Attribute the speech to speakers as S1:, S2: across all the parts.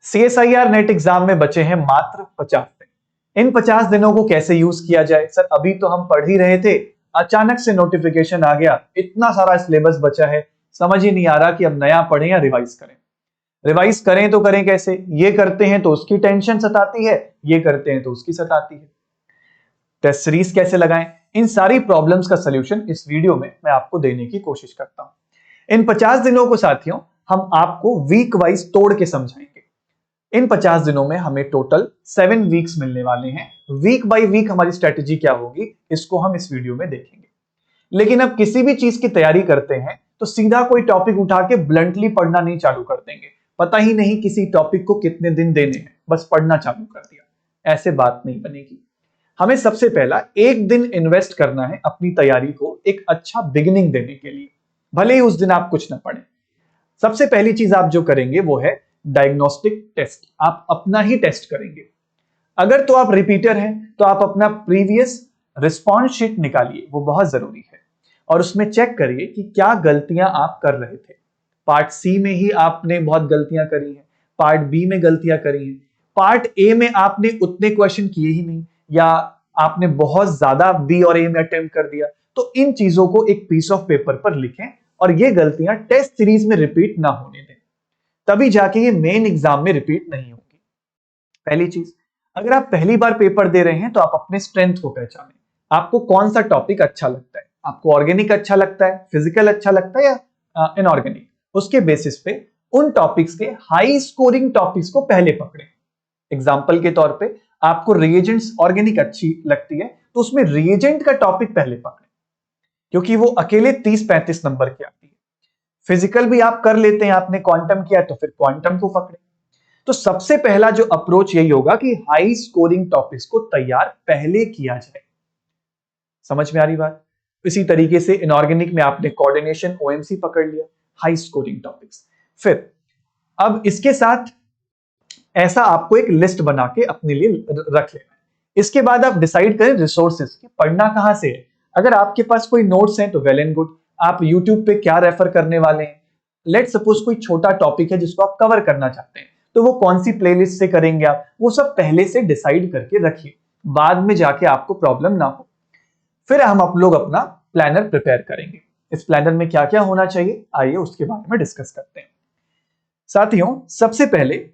S1: CSIR net exam में बचे हैं मात्र 50 दिन। इन 50 दिनों को कैसे यूज किया जाए? सर अभी तो हम पढ़ ही रहे थे, अचानक से नोटिफिकेशन आ गया, इतना सारा सिलेबस बचा है, समझ ही नहीं आ रहा कि अब नया पढ़ें या रिवाइज करें। रिवाइज करें तो करें कैसे? ये करते हैं तो उसकी टेंशन सताती है, ये करते हैं तो उसकी सताती है। टेस्ट सीरीज कैसे लगाएं? इन सारी प्रॉब्लम्स का सलूशन इस वीडियो में मैं आपको देने की कोशिश करता हूं। इन 50 दिनों को साथियों हम आपको वीक वाइज तोड़ के समझाएंगे। इन 50 दिनों में हमें टोटल 7 वीक्स मिलने वाले हैं। वीक बाय वीक हमारी स्ट्रेटेजी क्या होगी, इसको हम इस वीडियो में देखेंगे। लेकिन अब किसी भी चीज की तैयारी करते हैं तो सीधा कोई टॉपिक उठा के ब्लंटली पढ़ना नहीं चालू कर देंगे। पता ही नहीं किसी टॉपिक को कितने दिन देने हैं, बस पढ़ना चालू कर दिया, ऐसे बात नहीं बनेगी। हमें सबसे पहला एक दिन इन्वेस्ट करना है अपनी तैयारी को एक अच्छा बिगिनिंग देने के लिए, भले ही उस दिन आप कुछ ना पढ़ें। सबसे पहली चीज आप जो करेंगे वो है डायग्नोस्टिक टेस्ट। आप अपना ही टेस्ट करेंगे। अगर तो आप रिपीटर हैं तो आप अपना प्रीवियस रिस्पॉन्स शीट निकालिए, वो बहुत जरूरी है, और उसमें चेक करिए कि क्या गलतियां आप कर रहे थे। पार्ट सी में ही आपने बहुत गलतियां करी हैं, पार्ट बी में गलतियां करी हैं, पार्ट ए में आपने उतने क्वेश्चन किए ही नहीं, या आपने बहुत ज्यादा बी और ए में अटेम्प्ट कर दिया। तो इन चीजों को एक पीस ऑफ पेपर पर लिखें और ये गलतियां टेस्ट सीरीज में रिपीट ना होने दें, तभी जाके ये मेन एग्जाम में रिपीट नहीं होगी। पहली चीज, अगर आप पहली बार पेपर दे रहे हैं तो आप अपने स्ट्रेंथ को पहचानें। आपको कौन सा टॉपिक अच्छा लगता है? आपको ऑर्गेनिक अच्छा लगता है, फिजिकल अच्छा लगता है या इनऑर्गेनिक? उसके बेसिस पे उन टॉपिक्स के हाई स्कोरिंग टॉपिक्स को पहले पकड़ें। एग्जाम्पल के तौर पे आपको रिएजेंट्स ऑर्गेनिक अच्छी लगती है तो उसमें रिएजेंट का टॉपिक पहले पकड़ें, क्योंकि वो अकेले 30-35 नंबर की आती है। फिजिकल भी आप कर लेते हैं, आपने क्वांटम किया तो फिर क्वांटम को पकड़ें। तो सबसे पहला जो अप्रोच यही होगा कि हाई स्कोरिंग टॉपिक्स को तैयार पहले किया जाए। समझ में आ रही बात? इसी तरीके से इनऑर्गेनिक में आपने कोऑर्डिनेशन ओएमसी पकड़ लिया, हाई स्कोरिंग टॉपिक्स। फिर अब इसके साथ ऐसा आपको एक लिस्ट बना के अपने लिए रख लेना है। इसके बाद आप डिसाइड करें रिसोर्सेज की पढ़ना कहां से है। अगर आपके पास कोई नोट्स हैं तो वेल एंड गुड। आप यूट्यूब पे क्या रेफर करने वाले हैं? लेट सपोज कोई छोटा टॉपिक है जिसको आप कवर करना चाहते हैं, तो वो कौन सी प्लेलिस्ट से करेंगे आप, वो सब पहले से डिसाइड करके रखिए, बाद में जाके आपको प्रॉब्लम ना हो। फिर हम लोग अपना प्लानर प्रिपेयर करेंगे। इस प्लानर में क्या क्या होना चाहिए, आइए उसके बारे में डिस्कस करते हैं। साथियों, सबसे पहले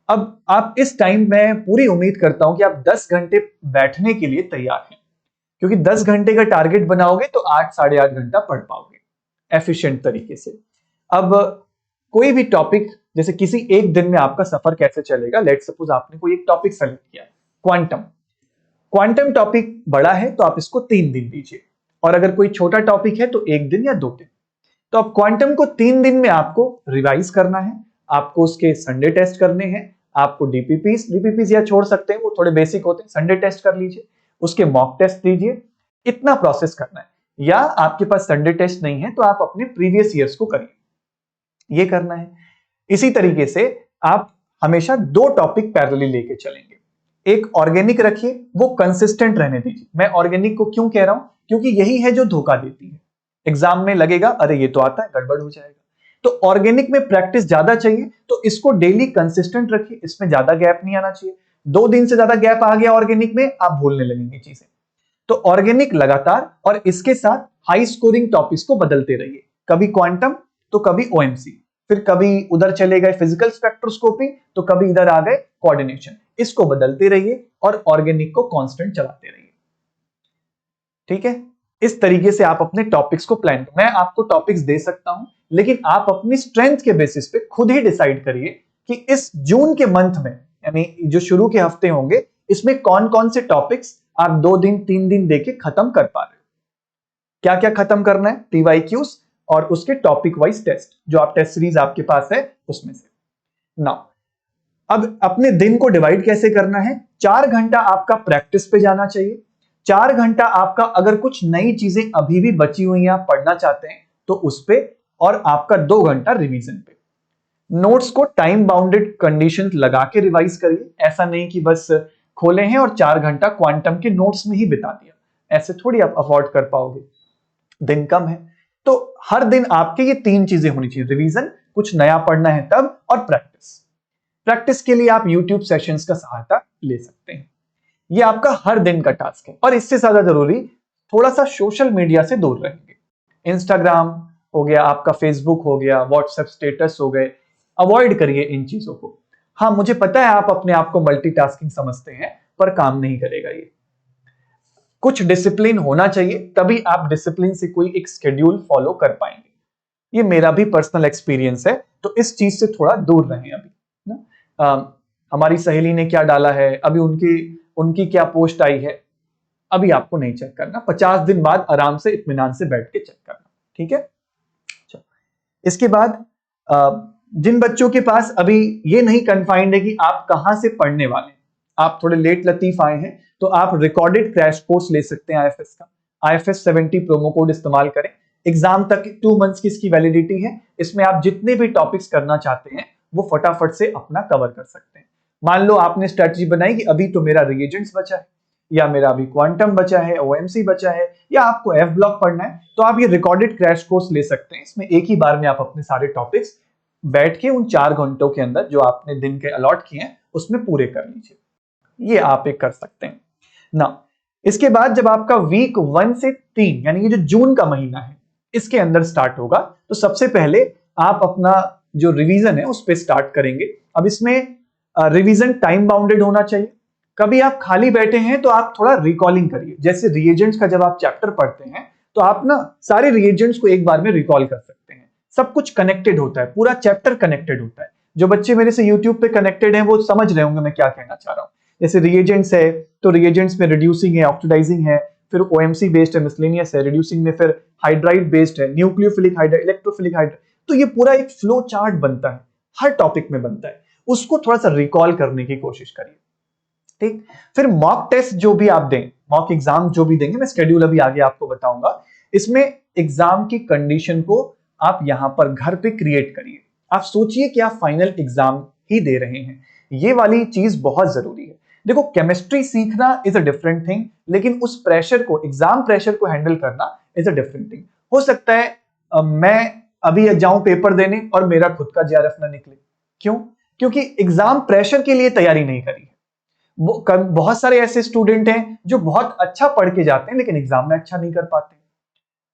S1: अब आप इस टाइम में पूरी उम्मीद करता हूं कि आप 10 घंटे बैठने के लिए तैयार हैं, क्योंकि 10 घंटे का टारगेट बनाओगे तो 8 साढ़े 8 घंटा पढ़ पाओगे एफिशिएंट तरीके से। अब कोई भी टॉपिक, जैसे किसी एक दिन में आपका सफर कैसे चलेगा, लेट सपोज आपने कोई एक टॉपिक सेलेक्ट किया, क्वांटम टॉपिक बड़ा है तो आप इसको 3 दिन दीजिए, और अगर कोई छोटा टॉपिक है तो 1 दिन या 2 दिन। तो अब क्वांटम को 3 दिन में आपको रिवाइज करना है, आपको उसके संडे टेस्ट करने हैं, आपको डीपीपीस या छोड़ सकते हैं, वो थोड़े बेसिक होते हैं, संडे टेस्ट कर लीजिए, उसके मॉक टेस्ट दीजिए। इतना प्रोसेस करना है। या आपके पास संडे टेस्ट नहीं है तो आप अपने प्रीवियस ईयर्स को करिए, ये करना है। इसी तरीके से आप हमेशा 2 टॉपिक पैरेलली लेके चलेंगे। एक ऑर्गेनिक रखिए, वो कंसिस्टेंट रहने दीजिए। मैं ऑर्गेनिक को क्यों कह रहा हूं, क्योंकि यही है जो धोखा देती है। एग्जाम में लगेगा अरे ये तो आता है, गड़बड़ हो जाएगा। तो ऑर्गेनिक में प्रैक्टिस ज्यादा चाहिए, तो इसको डेली कंसिस्टेंट रखिए, इसमें ज्यादा गैप नहीं आना चाहिए। 2 दिन से ज्यादा गैप आ गया ऑर्गेनिक में, आप भूलने लगेंगे चीजें। तो ऑर्गेनिक लगातार, और इसके साथ हाई स्कोरिंग टॉपिक्स को बदलते रहिए, कभी क्वांटम तो कभी ओएमसी, फिर कभी उधर चले गए फिजिकल स्पेक्ट्रोस्कोपी तो कभी इधर आ गए कोऑर्डिनेशन। इसको बदलते रहिए और ऑर्गेनिक को कांस्टेंट चलाते रहिए। ठीक है? इस तरीके से आप अपने टॉपिक्स को प्लान, मैं आपको टॉपिक्स दे सकता हूं, लेकिन आप अपनी स्ट्रेंथ के बेसिस पे खुद ही डिसाइड करिए कि इस जून के मंथ में, यानी जो शुरू के हफ्ते होंगे, इसमें कौन कौन से टॉपिक्स आप 2 दिन 3 दिन देके खत्म कर पा रहे हो। क्या क्या खत्म करना है? पीवाईक्यूज और उसके टॉपिक वाइज टेस्ट, जो आप टेस्ट सीरीज आपके पास है उसमें से। नाउ अब अपने दिन को डिवाइड कैसे करना है? 4 घंटा आपका प्रैक्टिस पे जाना चाहिए, 4 घंटा आपका अगर कुछ नई चीजें अभी भी बची हुई हैं आप पढ़ना चाहते हैं तो उस पे, और आपका 2 घंटा रिवीजन पे। नोट्स को टाइम बाउंडेड कंडीशन लगा के रिवाइज करिए, ऐसा नहीं कि बस खोले हैं और 4 घंटा क्वांटम के नोट्स में ही बिता दिया, ऐसे थोड़ी आप अफोर्ड कर पाओगे, दिन कम है। तो हर दिन आपके ये 3 चीजें होनी चाहिए, रिवीजन, कुछ नया पढ़ना है तब, और प्रैक्टिस। प्रैक्टिस के लिए आप यूट्यूब सेशंस का सहायता ले सकते हैं। ये आपका हर दिन का टास्क है। और इससे ज्यादा जरूरी, थोड़ा सा सोशल मीडिया से दूर रहेंगे। इंस्टाग्राम हो गया, आपका फेसबुक हो गया, व्हाट्सएप स्टेटस हो गए, अवॉइड करिए इन चीजों को। हाँ, मुझे पता है आप अपने आप को मल्टीटास्किंग समझते हैं, पर काम नहीं करेगा ये। कुछ डिसिप्लिन होना चाहिए, तभी आप डिसिप्लिन से कोई एक शेड्यूल फॉलो कर पाएंगे। ये मेरा भी पर्सनल एक्सपीरियंस है, तो इस चीज से थोड़ा दूर रहें अभी ना। हमारी सहेली ने क्या डाला है, अभी उनकी उनकी क्या पोस्ट आई है, अभी आपको नहीं चेक करना। 50 दिन बाद आराम से इत्मीनान से बैठ के चेक करना, ठीक है। इसके बाद जिन बच्चों के पास अभी ये नहीं कन्फाइंड है कि आप कहां से पढ़ने वाले, आप थोड़े लेट लतीफ आए हैं, तो आप रिकॉर्डेड क्रैश कोर्स ले सकते हैं आईएफएस का। IFS 70 प्रोमो कोड इस्तेमाल करें। एग्जाम तक 2 मंथ्स की इसकी वैलिडिटी है। इसमें आप जितने भी टॉपिक्स करना चाहते हैं वो फटाफट से अपना कवर कर सकते हैं। मान लो आपने स्ट्रेटजी बनाई कि अभी तो मेरा रिएजेंट्स बचा है, या मेरा अभी क्वांटम बचा है, OMC बचा है, या आपको F ब्लॉक पढ़ना है, तो आप ये रिकॉर्डेड क्रैश कोर्स ले सकते हैं। इसमें एक ही बार में आप अपने सारे टॉपिक्स बैठ के उन 4 घंटों के अंदर जो आपने दिन के अलॉट किए हैं उसमें पूरे कर लीजिए। ये आप एक कर सकते हैं ना। इसके बाद जब आपका वीक 1 से 3 यानी ये जो जून का महीना है इसके अंदर स्टार्ट होगा, तो सबसे पहले आप अपना जो रिवीजन है उस पर स्टार्ट करेंगे। अब इसमें रिवीजन टाइम बाउंडेड होना चाहिए। कभी आप खाली बैठे हैं तो आप थोड़ा रिकॉलिंग करिए। जैसे रिएजेंट्स का जब आप चैप्टर पढ़ते हैं तो आप ना सारे रिएजेंट्स को एक बार में रिकॉल कर सकते हैं। सब कुछ कनेक्टेड होता है, पूरा चैप्टर कनेक्टेड होता है। जो बच्चे मेरे से यूट्यूब पे कनेक्टेड हैं वो समझ रहे होंगे मैं क्या कहना चाह रहा हूं। जैसे रिएजेंट्स है तो रिएजेंट्स में रिड्यूसिंग है, ऑक्सीडाइजिंग है, फिर OMC बेस्ड है, मिसलेनियस है, रिड्यूसिंग में फिर हाइड्राइड बेस्ड है, न्यूक्लियोफिलिक हाइड्राइड, इलेक्ट्रोफिलिक हाइड्राइड। तो ये पूरा एक फ्लो चार्ट बनता है, हर टॉपिक में बनता है। उसको थोड़ा सा रिकॉल करने की कोशिश करिए, ठीक। फिर मॉक टेस्ट जो भी आप दें, मॉक एग्जाम जो भी देंगे, मैं शेड्यूल अभी आगे आपको बताऊंगा। इसमें एग्जाम की कंडीशन को आप यहां पर घर पे क्रिएट करिए। आप सोचिए कि आप फाइनल एग्जाम ही दे रहे हैं। ये वाली चीज बहुत जरूरी है। देखो, केमिस्ट्री सीखना इज अ डिफरेंट थिंग, लेकिन उस प्रेशर को, एग्जाम प्रेशर को हैंडल करना इज अ डिफरेंट थिंग। हो सकता है मैं अभी जाऊं पेपर देने और मेरा खुद का JRF ना निकले। क्यों? क्योंकि एग्जाम प्रेशर के लिए तैयारी नहीं करी है। बहुत सारे ऐसे स्टूडेंट हैं जो बहुत अच्छा पढ़ के जाते हैं लेकिन एग्जाम में अच्छा नहीं कर पाते।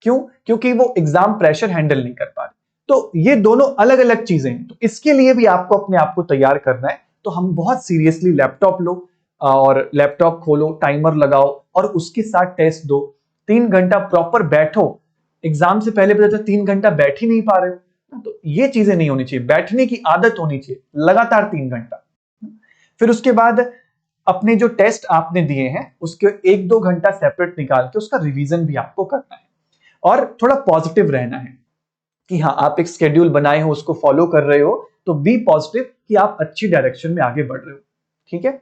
S1: क्यों? क्योंकि वो एग्जाम प्रेशर हैंडल नहीं कर पा रहे। तो ये दोनों अलग अलग चीजें हैं। तो इसके लिए भी आपको अपने आप को तैयार करना है। तो हम बहुत सीरियसली लैपटॉप लो और लैपटॉप खोलो, टाइमर लगाओ और उसके साथ टेस्ट दो। 3 घंटा प्रॉपर बैठो। एग्जाम से पहले पता 3 घंटा बैठ ही नहीं पा रहे हो, तो ये चीजें नहीं होनी चाहिए। बैठने की आदत होनी चाहिए लगातार 3 घंटा। फिर उसके बाद अपने जो टेस्ट आपने दिए हैं उसके 1-2 घंटा सेपरेट निकाल के उसका रिवीजन भी आपको करना है। और थोड़ा पॉजिटिव रहना है कि हाँ, आप एक शेड्यूल बनाए हो, उसको फॉलो कर रहे हो, तो बी पॉजिटिव कि आप अच्छी डायरेक्शन में आगे बढ़ रहे हो, ठीक है।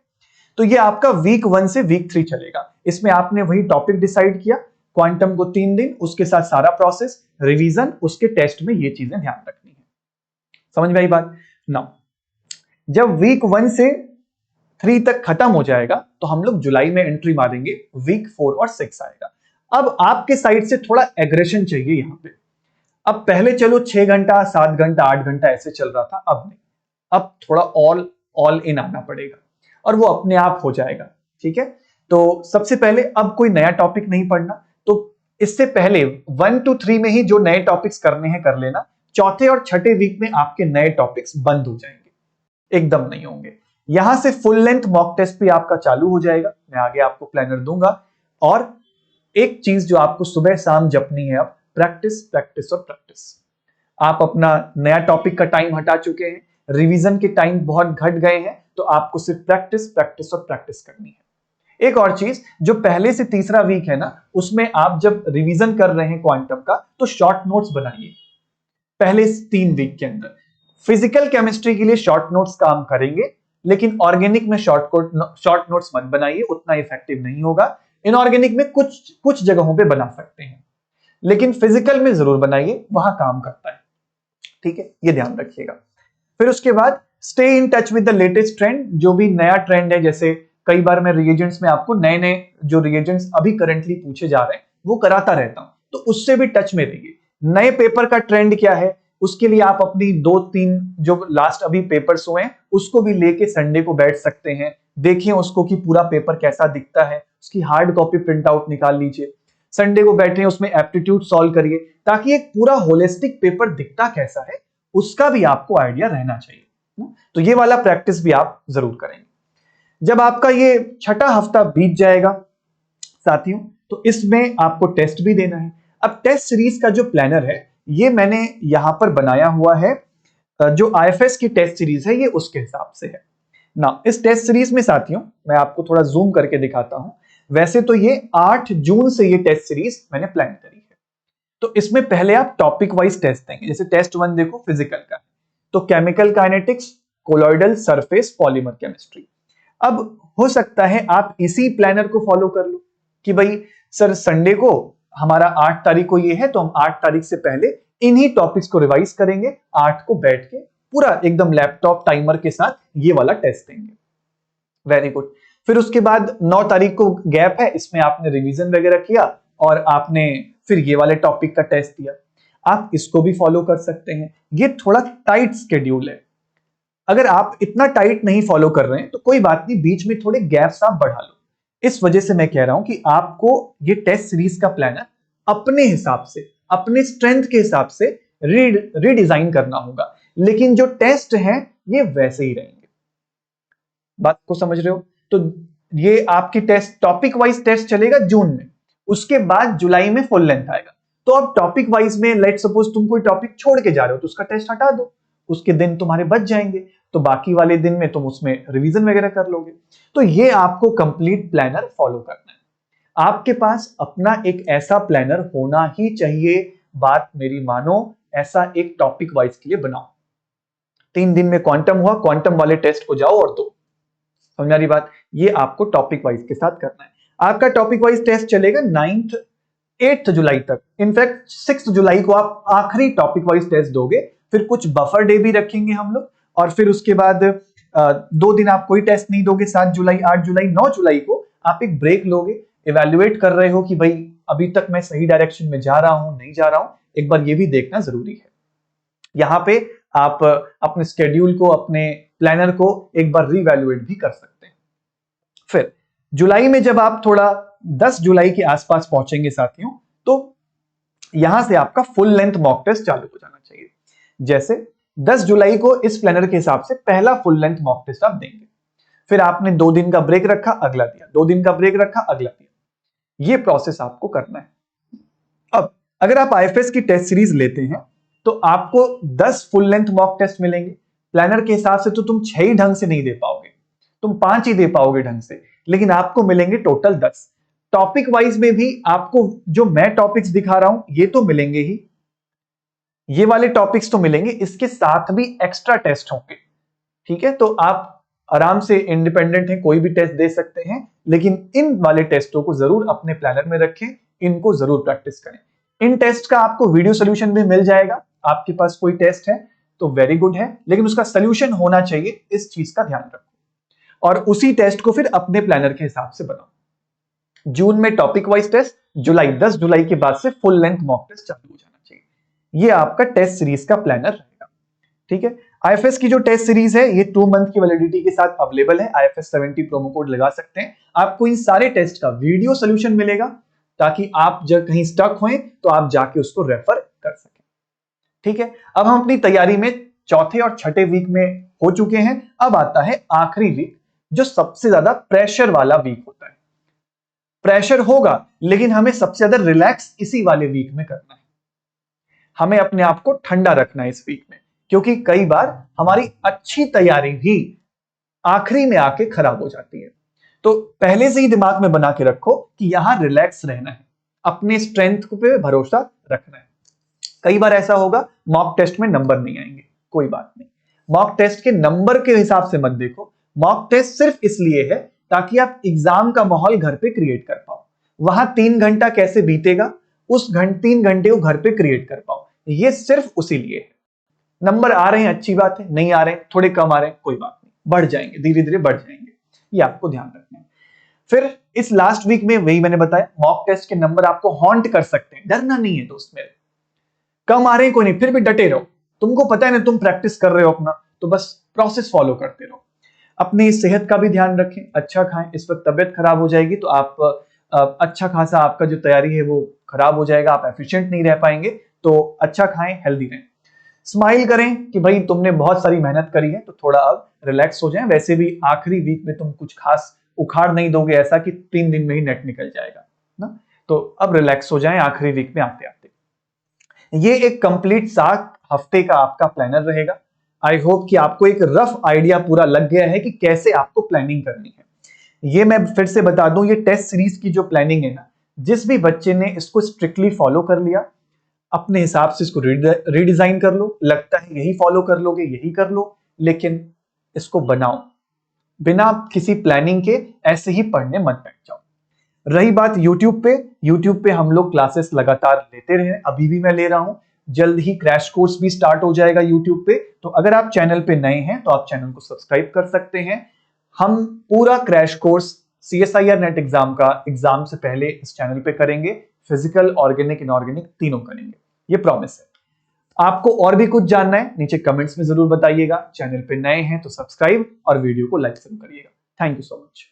S1: तो ये आपका वीक 1 से वीक 3 चलेगा। इसमें आपने वही टॉपिक डिसाइड किया, क्वांटम को 3 दिन, उसके साथ सारा प्रोसेस, रिवीजन, उसके टेस्ट में ये चीजें ध्यान रखनी है। समझ में आई बात? नाउ जब वीक 1 से 3 तक खत्म हो जाएगा तो हम लोग जुलाई में एंट्री मारेंगे, वीक 4 और 6 आएगा। अब आपके साइड से थोड़ा एग्रेशन चाहिए यहां पे। अब पहले चलो 6 घंटा, 7 घंटा, 8 घंटा ऐसे चल रहा था, अब नहीं। अब थोड़ा ऑल इन आना पड़ेगा और वो अपने आप हो जाएगा, ठीक है। तो सबसे पहले अब कोई नया टॉपिक नहीं पढ़ना। तो इससे पहले 1 to 3 में ही जो नए टॉपिक्स करने हैं कर लेना। चौथे और छठे वीक में आपके नए टॉपिक्स बंद हो जाएंगे, एकदम नहीं होंगे। यहां से फुल लेंथ मॉक टेस्ट भी आपका चालू हो जाएगा। मैं आगे आपको प्लानर दूंगा। और एक चीज जो आपको सुबह शाम जपनी है, अब प्रैक्टिस, प्रैक्टिस और प्रैक्टिस। आप अपना नया टॉपिक का टाइम हटा चुके हैं, रिवीजन के टाइम बहुत घट गए हैं, तो आपको सिर्फ प्रैक्टिस, प्रैक्टिस और प्रैक्टिस करनी है। एक और चीज, जो पहले से तीसरा वीक है ना, उसमें आप जब रिवीजन कर रहे हैं क्वांटम का, तो शॉर्ट नोट्स बनाइए पहले 3 वीक के अंदर। फिजिकल केमिस्ट्री के लिए शॉर्ट नोट्स काम करेंगे, लेकिन ऑर्गेनिक में शॉर्ट नोट्स मत बनाइए, उतना इफेक्टिव नहीं होगा। इनऑर्गेनिक में कुछ जगहों पे बना सकते हैं, लेकिन फिजिकल में जरूर बनाइए, वहां काम करता है, ठीक है। ये ध्यान रखिएगा। फिर उसके बाद stay in touch with the latest trend. जो भी नया ट्रेंड है, जैसे कई बार मैं रिएजेंट्स में आपको नए नए जो रिएजेंट्स अभी करंटली पूछे जा रहे हैं वो कराता रहता हूं, तो उससे भी टच में रहिए। नए पेपर का ट्रेंड क्या है, उसके लिए आप अपनी 2-3 जो लास्ट अभी पेपर्स हुए हैं उसको भी लेके संडे को बैठ सकते हैं। देखिए उसको कि पूरा पेपर कैसा दिखता है, उसकी हार्ड कॉपी प्रिंट आउट निकाल लीजिए। संडे को बैठे उसमें एप्टीट्यूड सॉल्व करिए, ताकि एक पूरा होलिस्टिक पेपर दिखता कैसा है उसका भी आपको आइडिया रहना चाहिए। तो ये वाला प्रैक्टिस भी आप जरूर करेंगे। जब आपका ये छठा हफ्ता बीत जाएगा साथियों, तो इसमें आपको टेस्ट भी देना है। अब टेस्ट सीरीज का जो प्लानर है ये मैंने यहां पर बनाया हुआ है, जो आईएफएस की टेस्ट सीरीज है ये उसके हिसाब से है ना। इस टेस्ट सीरीज में साथियों मैं आपको थोड़ा जूम करके दिखाता हूं। वैसे तो ये 8 जून से ये टेस्ट सीरीज मैंने प्लान करी है। तो इसमें पहले आप टॉपिक वाइज टेस्ट देंगे। जैसे टेस्ट 1 देखो फिजिकल का, तो chemical kinetics, colloidal surface, polymer chemistry. अब हो सकता है आप इसी प्लानर को फॉलो कर लो कि भाई सर संडे को हमारा 8 तारीख को ये है, तो हम 8 तारीख से पहले इन्हीं टॉपिक्स को रिवाइज करेंगे। 8 को बैठ के पूरा एकदम लैपटॉप टाइमर के साथ ये वाला टेस्ट देंगे। Very good. फिर उसके बाद 9 तारीख को गैप है, इसमें आपने रिवीजन वगैरह किया और आपने फिर ये वाले टॉपिक का टेस्ट दिया। आप इसको भी फॉलो कर सकते हैं। ये थोड़ा टाइट स्केड्यूल है। अगर आप इतना टाइट नहीं फॉलो कर रहे हैं तो कोई बात नहीं, बीच में थोड़े गैप्स आप बढ़ा लो। इस वजह से मैं कह रहा हूं कि आपको ये टेस्ट सीरीज का प्लानर अपने हिसाब से, अपने स्ट्रेंथ के हिसाब से रीडिजाइन करना होगा, लेकिन जो टेस्ट हैं ये वैसे ही रहेंगे। बात को समझ रहे हो? तो ये आपकी टेस्ट टॉपिक वाइज टेस्ट चलेगा जून में, उसके बाद जुलाई में फुल लेंथ आएगा। तो अब टॉपिक वाइज में लेट सपोज तुम कोई टॉपिक छोड़ के जा रहे हो तो उसका टेस्ट हटा दो, उसके दिन तुम्हारे बच जाएंगे, तो बाकी वाले दिन में तुम उसमें रिवीजन वगैरह कर लोगे। तो ये आपको कंप्लीट प्लानर फॉलो करना है। आपके पास अपना एक ऐसा प्लानर होना ही चाहिए। बात मेरी मानो, ऐसा एक टॉपिक वाइज के लिए बनाओ। 3 दिन में क्वांटम हुआ, क्वांटम वाले टेस्ट को जाओ और दो। समझ आ रही बात? ये आपको टॉपिक वाइज के साथ करना है। आपका टॉपिक वाइज टेस्ट चलेगा 8 जुलाई तक। इनफैक्ट 6 जुलाई को आप आखिरी टॉपिक वाइज टेस्ट दोगे। फिर कुछ बफर डे भी रखेंगे हम लोग, और फिर उसके बाद 2 दिन आप कोई टेस्ट नहीं दोगे। 7 जुलाई, 8 जुलाई, 9 जुलाई को आप एक ब्रेक लोगे, इवेल्युएट कर रहे हो कि भाई अभी तक मैं सही डायरेक्शन में जा रहा हूं, नहीं जा रहा हूं। एक बार ये भी देखना जरूरी है। यहां पे आप अपने स्केड्यूल को, अपने प्लानर को एक बार रीवैल्यूएट भी कर सकते हैं। फिर जुलाई में जब आप थोड़ा 10 जुलाई के आसपास पहुंचेंगे साथियों, तो यहां से आपका फुल लेंथ मॉक टेस्ट चालू हो जाना चाहिए। जैसे 10 जुलाई को इस प्लानर के हिसाब से पहला फुल लेंथ मॉक टेस्ट आप देंगे। फिर आपने 2 दिन का ब्रेक रखा, अगला दिया, 2 दिन का ब्रेक रखा, अगला दिया। ये प्रोसेस आपको करना है। अब अगर आप आईएफएस की टेस्ट सीरीज लेते हैं तो आपको 10 फुल लेंथ मॉक टेस्ट मिलेंगे। प्लानर के हिसाब से तो तुम 6 ही ढंग से नहीं दे पाओगे, तुम 5 ही दे पाओगे ढंग से, लेकिन आपको मिलेंगे टोटल 10। टॉपिक वाइज में भी आपको जो मैं टॉपिक्स दिखा रहा हूं ये तो मिलेंगे ही, ये वाले टॉपिक्स तो मिलेंगे, इसके साथ भी एक्स्ट्रा टेस्ट होंगे। ठीक है, तो आप आराम से इंडिपेंडेंट हैं, कोई भी टेस्ट दे सकते हैं, लेकिन इन वाले टेस्टों को जरूर अपने प्लानर में रखें, इनको जरूर प्रैक्टिस करें। इन टेस्ट का आपको वीडियो सोल्यूशन भी मिल जाएगा। आपके पास कोई टेस्ट है तो वेरी गुड है, लेकिन उसका सोल्यूशन होना चाहिए, इस चीज का ध्यान रखो। और उसी टेस्ट को फिर अपने प्लानर के हिसाब से बनाओ। जून में टॉपिक वाइज टेस्ट, जुलाई 10 जुलाई के बाद से फुल लेंथ मॉक टेस्ट चालू हो जाना चाहिए। ये आपका टेस्ट सीरीज का प्लानर रहेगा। ठीक है, आईएफएस की जो टेस्ट सीरीज है ये 2 मंथ की वैलिडिटी के साथ अवेलेबल है। IFS 70 प्रोमो कोड लगा सकते हैं। आपको इन सारे टेस्ट का वीडियो सोल्यूशन मिलेगा, ताकि आप जब कहीं स्टक हों तो आप जाके उसको रेफर कर सकें। ठीक है, अब हम अपनी तैयारी में चौथे और छठे वीक में हो चुके हैं। अब आता है आखिरी वीक, जो सबसे ज्यादा प्रेशर वाला वीक होता है। प्रेशर होगा, लेकिन हमें सबसे ज्यादा रिलैक्स इसी वाले वीक में करना है। हमें अपने आप को ठंडा रखना है इस वीक में, क्योंकि कई बार हमारी अच्छी तैयारी भी आखिरी में आके खराब हो जाती है। तो पहले से ही दिमाग में बना के रखो कि यहां रिलैक्स रहना है, अपने स्ट्रेंथ पे भरोसा रखना है। कई बार ऐसा होगा मॉक टेस्ट में नंबर नहीं आएंगे, कोई बात नहीं। मॉक टेस्ट के नंबर के हिसाब से मत देखो। मॉक टेस्ट सिर्फ इसलिए है ताकि आप एग्जाम का माहौल घर पे क्रिएट कर पाओ। वहां 3 घंटा कैसे बीतेगा, उस 3 घंटे को घर पे क्रिएट कर पाओ। ये सिर्फ उसी लिए है। नंबर आ रहे हैं अच्छी बात है, नहीं आ रहे हैं, थोड़े कम आ रहे हैं, कोई बात नहीं, बढ़ जाएंगे, धीरे धीरे बढ़ जाएंगे। ये आपको ध्यान रखना है। फिर इस लास्ट वीक में वही मैंने बताया, मॉक टेस्ट के नंबर आपको हॉन्ट कर सकते हैं। डरना नहीं है दोस्त मेरे, कम आ रहे हैं कोई नहीं, फिर भी डटे रहो। तुमको पता है ना तुम प्रैक्टिस कर रहे हो अपना, तो बस प्रोसेस फॉलो करते रहो। अपनी सेहत का भी ध्यान रखें, अच्छा खाएं। इस वक्त तबियत खराब हो जाएगी तो आप अच्छा खासा आपका जो तैयारी है वो खराब हो जाएगा, आप एफिशिएंट नहीं रह पाएंगे। तो अच्छा खाएं, हेल्दी रहें। स्माइल करें कि भाई तुमने बहुत सारी मेहनत करी है, तो थोड़ा अब रिलैक्स हो जाएं। वैसे भी आखिरी वीक में तुम कुछ खास उखाड़ नहीं दोगे ऐसा कि 3 दिन में ही नेट निकल जाएगा ना। तो अब रिलैक्स हो जाएं आखिरी वीक में आते आते। ये एक कंप्लीट 7 हफ्ते का आपका प्लानर रहेगा। आई होप कि आपको एक रफ आइडिया पूरा लग गया है कि कैसे आपको प्लानिंग करनी है। ये मैं फिर से बता दूं, ये टेस्ट सीरीज की जो प्लानिंग है ना, जिस भी बच्चे ने इसको स्ट्रिक्टली फॉलो कर लिया, अपने हिसाब से इसको रीडिजाइन कर लो, लगता है यही फॉलो कर लोगे यही कर लो, लेकिन इसको बनाओ बिना किसी प्लानिंग के, ऐसे ही पढ़ने मत बैठ जाओ। रही बात यूट्यूब पे हम लोग क्लासेस लगातार लेते रहे, अभी भी मैं ले रहा हूं। जल्द ही क्रैश कोर्स भी स्टार्ट हो जाएगा यूट्यूब पे। तो अगर आप चैनल पे नए हैं तो आप चैनल को सब्सक्राइब कर सकते हैं। हम पूरा crash course CSIR net exam का एग्जाम से पहले इस चैनल पे करेंगे। फिजिकल, ऑर्गेनिक, इनऑर्गेनिक तीनों करेंगे, ये प्रॉमिस है। आपको और भी कुछ जानना है नीचे कमेंट्स में जरूर बताइएगा। चैनल पे नए हैं तो सब्सक्राइब और वीडियो को लाइक जरूर करिएगा। Thank you so much.